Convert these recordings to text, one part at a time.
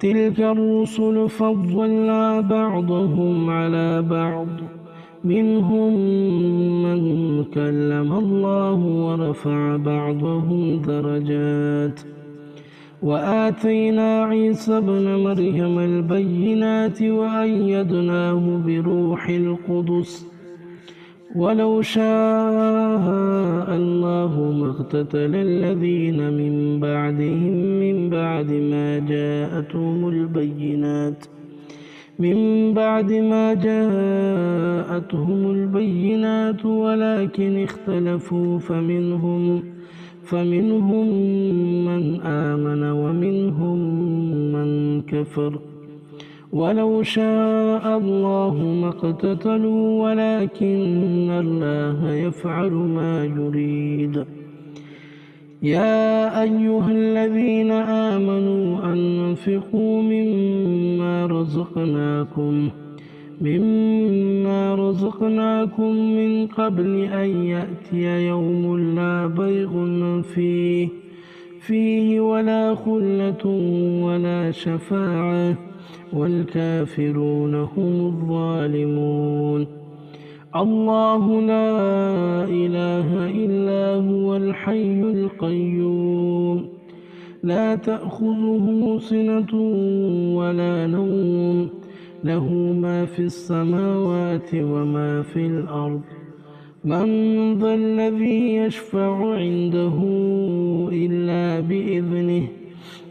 تلك الرسل فضلنا بعضهم على بعض منهم من كلم الله ورفع بعضهم درجات وآتينا عيسى ابن مريم البينات وأيدناه بروح القدس ولو شاء الله ما اقتتل الذين من بعدهم من بعد ما جاءتهم البينات ولكن اختلفوا فمنهم من آمن ومنهم من كفر ولو شاء الله ما اقتتلوا ولكن الله يفعل ما يريد يا أيها الذين آمنوا أنفقوا مما رزقناكم من قبل أن يأتي يوم لا بيع فيه ولا خلة ولا شفاعة والكافرون هم الظالمون الله لا إله إلا هو الحي القيوم لا تأخذه سنة ولا نوم له ما في السماوات وما في الأرض من ذا الذي يشفع عنده إلا بإذنه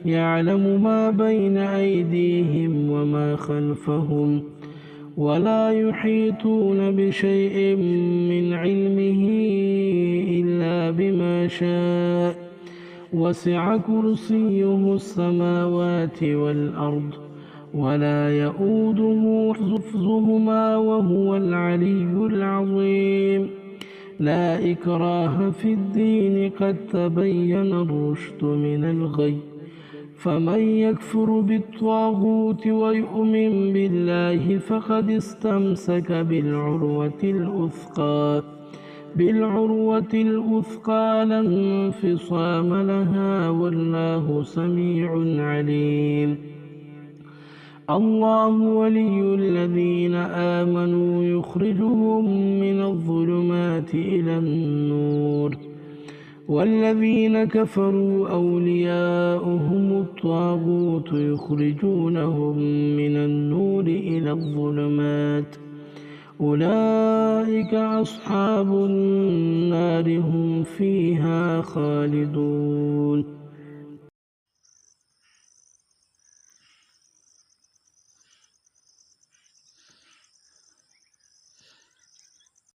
يعلم ما بين أيديهم وما خلفهم ولا يحيطون بشيء من علمه إلا بما شاء وسع كرسيه السماوات والأرض ولا يؤوده حفظهما وهو العلي العظيم لا إكراه في الدين قد تبين الرشد من الغي فمن يكفر بالطاغوت ويؤمن بالله فقد استمسك بالعروة الأثقى لا انفصام لها والله سميع عليم الله ولي الذين آمنوا يخرجهم من الظلمات إلى النور والذين كفروا أولياؤهم الطاغوت يخرجونهم من النور إلى الظلمات أولئك أصحاب النار هم فيها خالدون